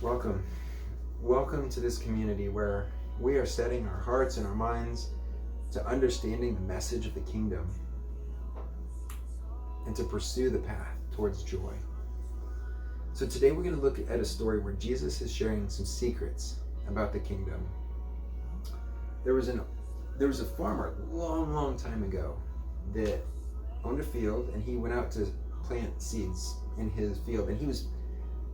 Welcome. Welcome to this community where we are setting our hearts and our minds to understanding the message of the kingdom and to pursue the path towards joy. So today we're going to look at a story where Jesus is sharing some secrets about the kingdom. There was a farmer a long time ago that owned a field, and he went out to plant seeds in his field, and he was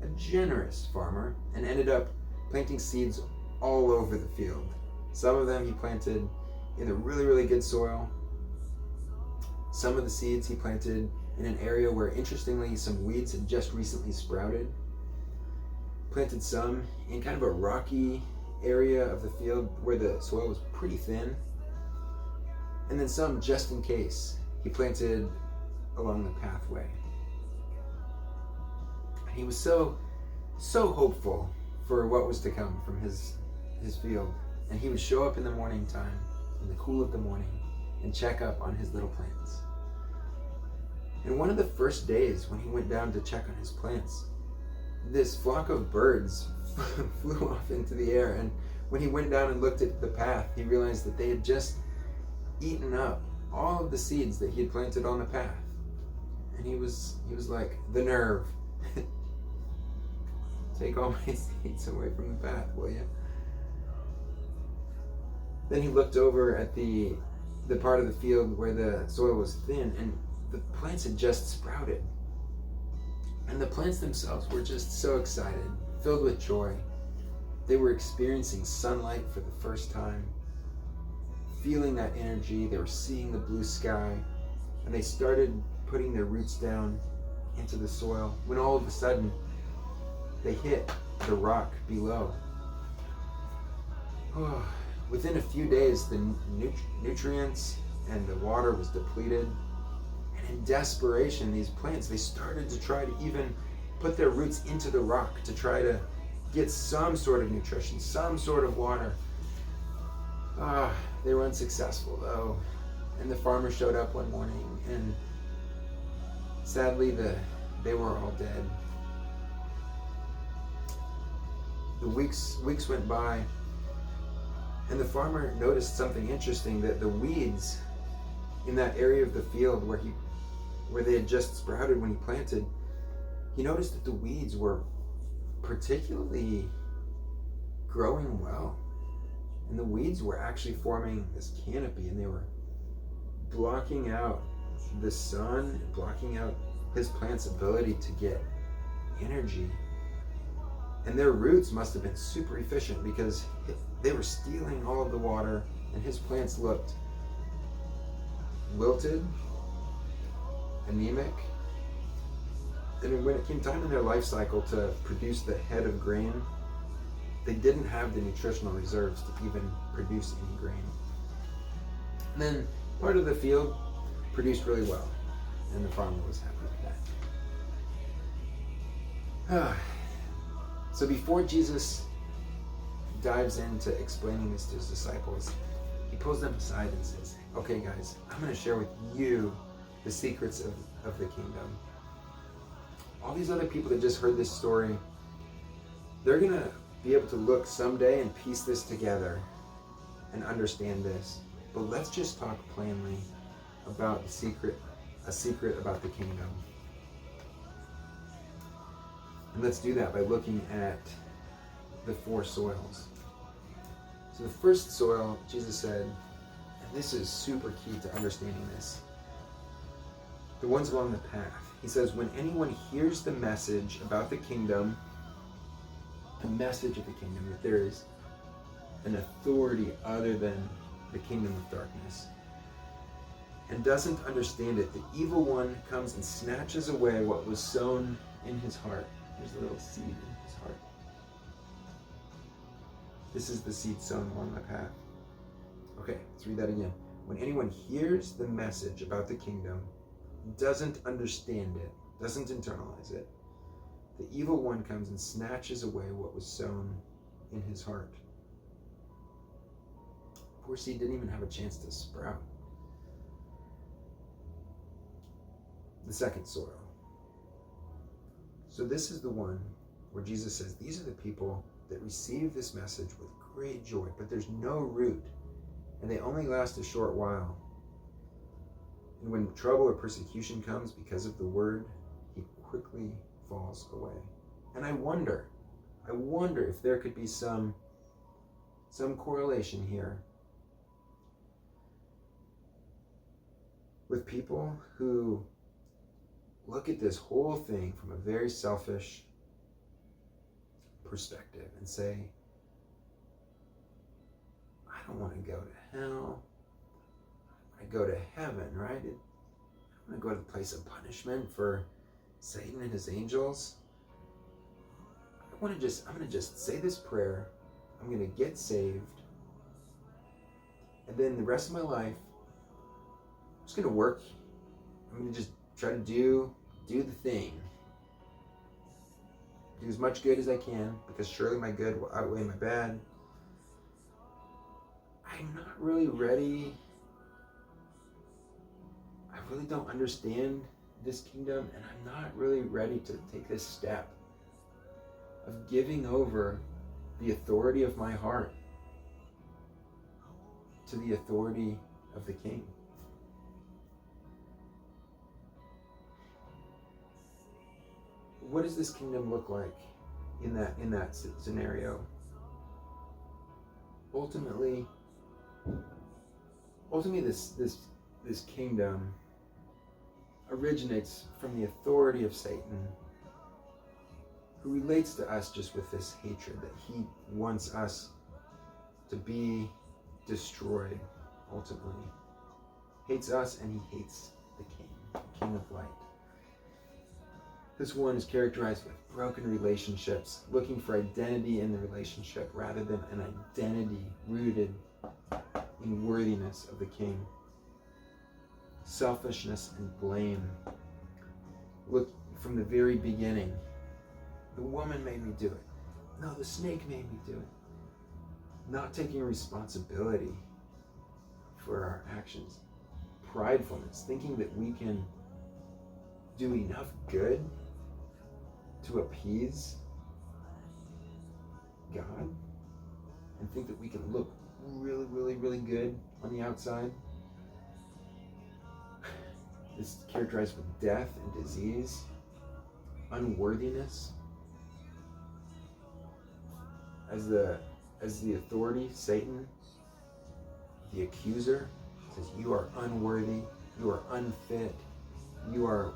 a generous farmer and ended up planting seeds all over the field. Some of them he planted in a really good soil. Some of the seeds he planted in an area where, interestingly, some weeds had just recently sprouted. Planted some in kind of a rocky area of the field where the soil was pretty thin. And then some, just in case, he planted along the pathway. He was so hopeful for what was to come from his field. And he would show up in the morning time, in the cool of the morning, and check up on his little plants. And one of the first days when he went down to check on his plants, this flock of birds flew off into the air. And when he went down and looked at the path, he realized that they had just eaten up all of the seeds that he had planted on the path. And he was like, the nerve. Take all my seeds away from the path, will you? Then he looked over at the part of the field where the soil was thin, and the plants had just sprouted. And the plants themselves were just so excited, filled with joy. They were experiencing sunlight for the first time, feeling that energy. They were seeing the blue sky, and they started putting their roots down into the soil when all of a sudden they hit the rock below. Within a few days, the nutrients and the water was depleted. And in desperation, these plants, they started to try to even put their roots into the rock to try to get some sort of nutrition, some sort of water. They were unsuccessful, though. And the farmer showed up one morning, and sadly, they were all dead. The weeks went by, and the farmer noticed something interesting, that the weeds in that area of the field where they had just sprouted when he planted, he noticed that the weeds were particularly growing well. And the weeds were actually forming this canopy, and they were blocking out the sun, blocking out his plant's ability to get energy. And their roots must have been super efficient, because they were stealing all of the water, and his plants looked wilted, anemic. And when it came time in their life cycle to produce the head of grain, they didn't have the nutritional reserves to even produce any grain. And then part of the field produced really well, and the farmer was happy with that. So before Jesus dives into explaining this to his disciples, he pulls them aside and says, okay guys, I'm going to share with you the secrets of the kingdom. All these other people that just heard this story, they're going to be able to look someday and piece this together and understand this. But let's just talk plainly about a secret about the kingdom. And let's do that by looking at the four soils. So the first soil, Jesus said, and this is super key to understanding this, the ones along the path. He says, when anyone hears the message about the kingdom, the message of the kingdom, that there is an authority other than the kingdom of darkness, and doesn't understand it, the evil one comes and snatches away what was sown in his heart. There's a little seed in his heart. This is the seed sown along the path. Okay, let's read that again. When anyone hears the message about the kingdom, doesn't understand it, doesn't internalize it, the evil one comes and snatches away what was sown in his heart. Poor seed didn't even have a chance to sprout. The second soil. So this is the one where Jesus says, these are the people that receive this message with great joy, but there's no root, and they only last a short while. And when trouble or persecution comes because of the word, he quickly falls away. And I wonder if there could be some correlation here with people who look at this whole thing from a very selfish perspective and say, I don't want to go to hell. I go to heaven, right? I'm going to go to the place of punishment for Satan and his angels. I'm going to just say this prayer. I'm going to get saved. And then the rest of my life, I'm just going to work. I'm going to just try to do the thing. Do as much good as I can, because surely my good will outweigh my bad. I'm not really ready. I really don't understand this kingdom, and I'm not really ready to take this step of giving over the authority of my heart to the authority of the King. What does this kingdom look like in that scenario? Ultimately, this kingdom originates from the authority of Satan, who relates to us just with this hatred that he wants us to be destroyed. Ultimately, hates us, and he hates the King of Light. This one is characterized with broken relationships, looking for identity in the relationship rather than an identity rooted in worthiness of the King. Selfishness and blame. Look, from the very beginning, the woman made me do it. No, the snake made me do it. Not taking responsibility for our actions. Pridefulness, thinking that we can do enough good to appease God and think that we can look really, really, really good on the outside. This is characterized with death and disease, unworthiness. As the authority, Satan, the accuser, says, you are unworthy, you are unfit, you are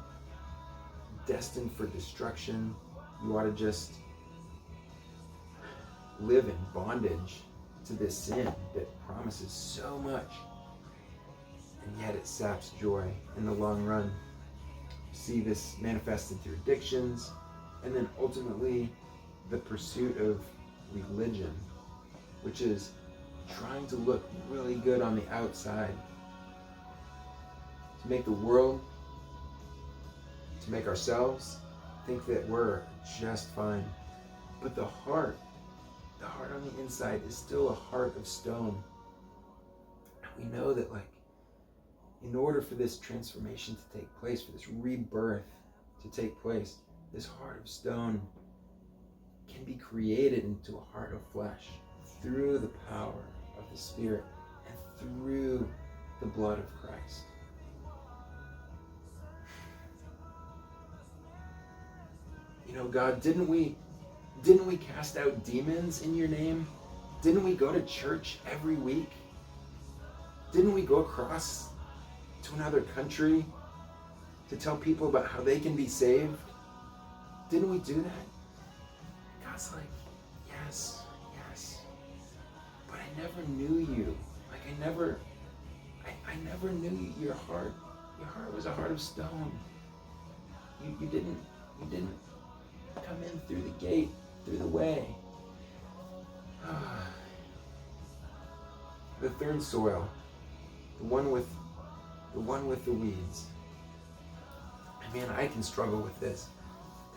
destined for destruction. You ought to just live in bondage to this sin that promises so much, and yet it saps joy in the long run. You see this manifested through addictions, and then ultimately the pursuit of religion, which is trying to look really good on the outside, to make the world, to make ourselves think that we're just fine. But the heart on the inside is still a heart of stone. We know that, in order for this transformation to take place, for this rebirth to take place, this heart of stone can be created into a heart of flesh through the power of the Spirit and through the blood of Christ. God, didn't we cast out demons in your name? Didn't we go to church every week? Didn't we go across to another country to tell people about how they can be saved? Didn't we do that? God's like, yes. But I never knew you. I never knew you. Your heart was a heart of stone. You didn't come in through the gate, through the way. The third soil, the one with the weeds. Man, I can struggle with this.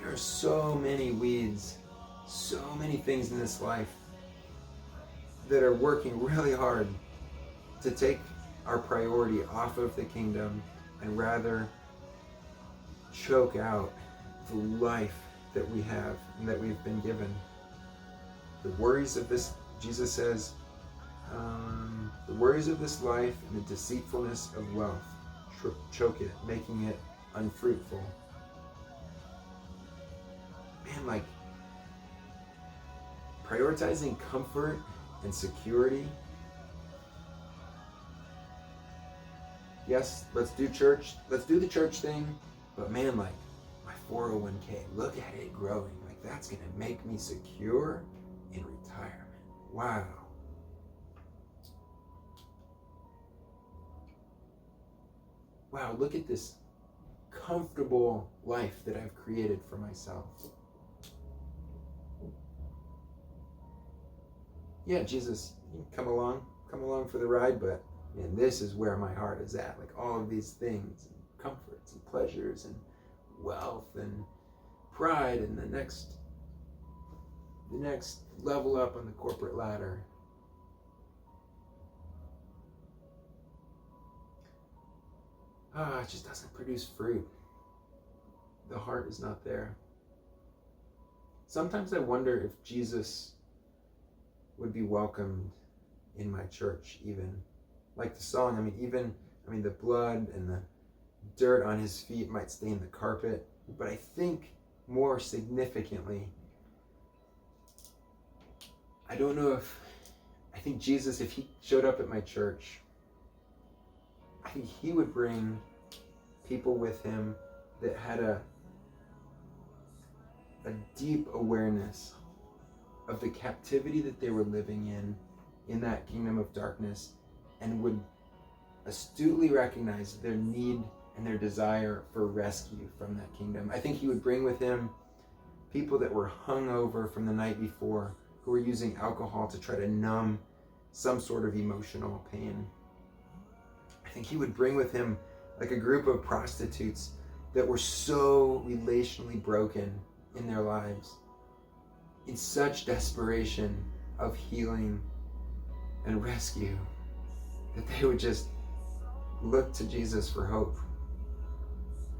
There are so many weeds, so many things in this life that are working really hard to take our priority off of the kingdom and rather choke out the life that we have and that we've been given. The worries of this, Jesus says, the worries of this life and the deceitfulness of wealth choke it, making it unfruitful. Man, like, prioritizing comfort and security. Yes, let's do church. Let's do the church thing. But man, like, my 401k, look at it growing. Like, that's going to make me secure in retirement. Wow. Wow, look at this comfortable life that I've created for myself. Yeah, Jesus, come along for the ride, but man, this is where my heart is at. Like, all of these things, and comforts and pleasures and wealth and pride and the next level up on the corporate ladder. It just doesn't produce fruit. The heart is not there. Sometimes I wonder if Jesus would be welcomed in my church, even. Like the song, the blood and the dirt on his feet might stain the carpet, but I think more significantly, I think Jesus, if he showed up at my church, I think he would bring people with him that had a deep awareness of the captivity that they were living in that kingdom of darkness, and would astutely recognize their need and their desire for rescue from that kingdom. I think he would bring with him people that were hungover from the night before, who were using alcohol to try to numb some sort of emotional pain. I think he would bring with him like a group of prostitutes that were so relationally broken in their lives, in such desperation of healing and rescue, that they would just look to Jesus for hope.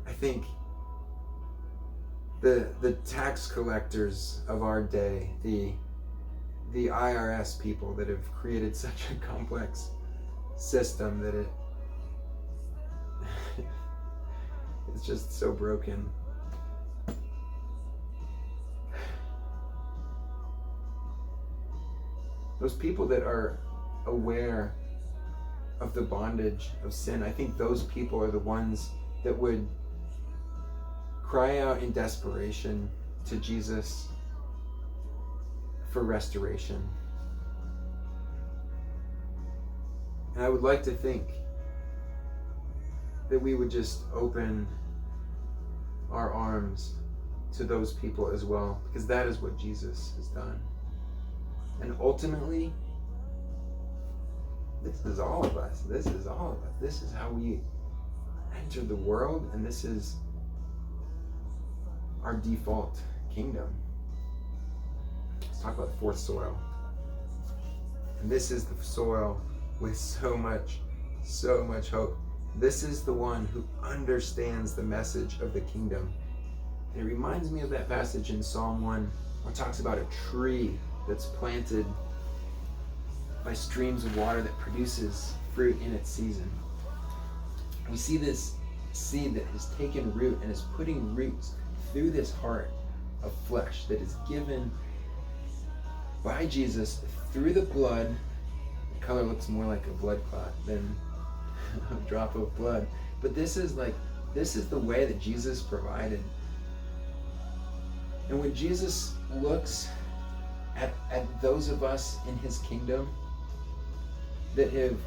I think the tax collectors of our day, the IRS people that have created such a complex system that it's just so broken. Those people that are aware of the bondage of sin, I think those people are the ones that would cry out in desperation to Jesus for restoration. And I would like to think that we would just open our arms to those people as well, because that is what Jesus has done. And ultimately, this is all of us. This is all of us. This is how we enter the world, and this is our default kingdom. Let's talk about the fourth soil. And this is the soil with so much hope. This is the one who understands the message of the kingdom. And it reminds me of that passage in Psalm 1 where it talks about a tree that's planted by streams of water that produces fruit in its season. We see this seed that has taken root and is putting roots through this heart of flesh that is given by Jesus through the blood. The color looks more like a blood clot than a drop of blood. But this is the way that Jesus provided. And when Jesus looks at those of us in his kingdom that have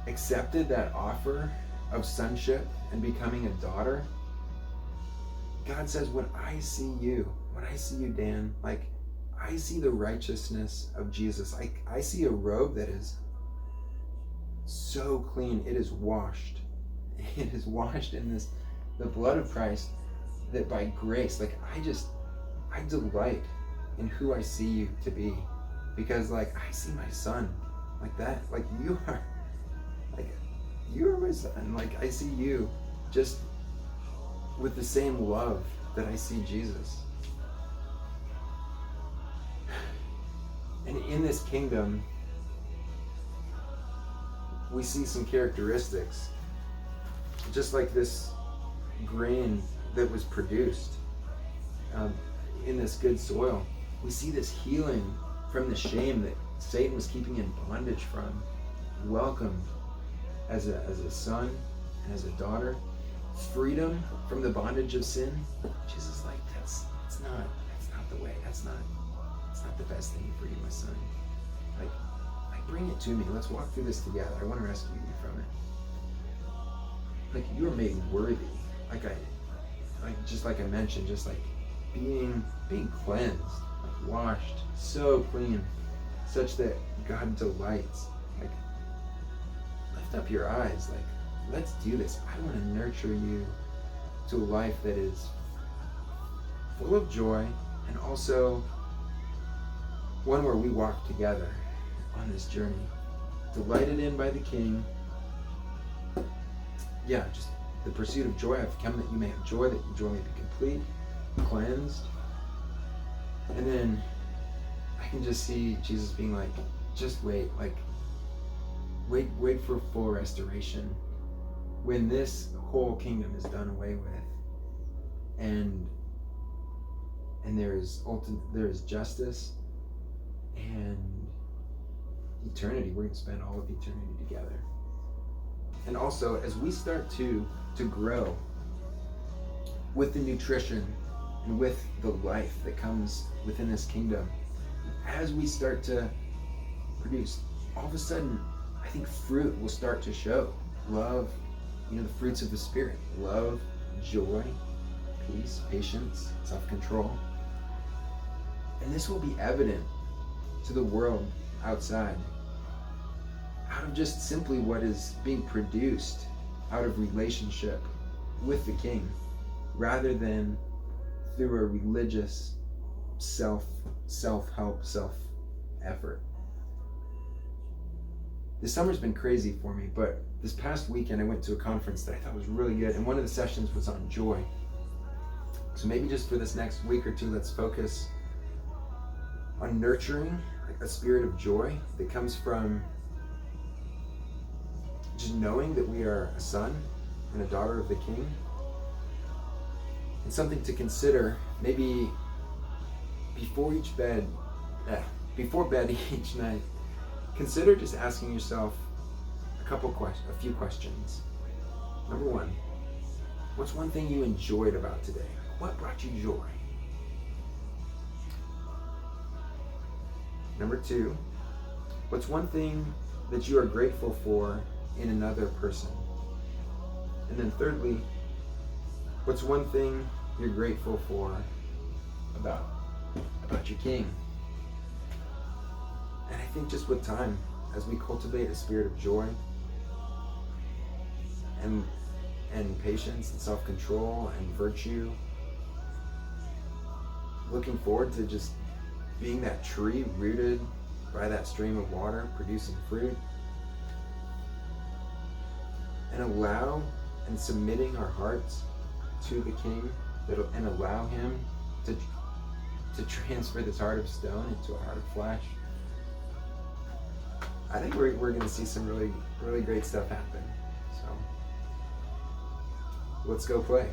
accepted that offer of sonship and becoming a daughter, God says, when I see you, Dan, like, I see the righteousness of Jesus. I see a robe that is so clean. It is washed. It is washed in the blood of Christ, that by grace, like, I delight in who I see you to be, because like I see my son like that. Like you are my son. Like I see you just with the same love that I see Jesus. And in this kingdom, we see some characteristics, just like this grain that was produced in this good soil. We see this healing from the shame that Satan was keeping in bondage from, welcomed as a son and as a daughter, freedom from the bondage of sin. Jesus is like, that's not the way. That's not the best thing for you, my son. Like bring it to me. Let's walk through this together. I want to rescue you from it. Like, you are made worthy. Like I mentioned, just like being cleansed, like washed, so clean, such that God delights. Like, lift up your eyes. Like, let's do this. I want to nurture you to a life that is full of joy, and also one where we walk together on this journey, delighted in by the King. Yeah, just the pursuit of joy. I've come that you may have joy, that your joy may be complete, cleansed. And then I can just see Jesus being like, just wait, like, wait for full restoration. When this whole kingdom is done away with, and there is justice and eternity. We're going to spend all of eternity together. And also, as we start to grow with the nutrition and with the life that comes within this kingdom, as we start to produce, all of a sudden, I think fruit will start to show. Love, the fruits of the Spirit. Love, joy, peace, patience, self-control. And this will be evident to the world outside, out of just simply what is being produced out of relationship with the King, rather than through a religious self-help, self-effort. This summer's been crazy for me, but this past weekend I went to a conference that I thought was really good, and one of the sessions was on joy. So maybe just for this next week or two, let's focus on nurturing a spirit of joy that comes from just knowing that we are a son and a daughter of the King. And something to consider, maybe before bed each night, consider just asking yourself a few questions. Number one, what's one thing you enjoyed about today? What brought you joy? Number two, what's one thing that you are grateful for in another person? And then thirdly, what's one thing you're grateful for about your King? And I think just with time, as we cultivate a spirit of joy and patience and self-control and virtue, looking forward to just being that tree rooted by that stream of water, producing fruit, and submitting our hearts to the King, and allow Him to transfer this heart of stone into a heart of flesh. I think we're going to see some really, really great stuff happen. So let's go play.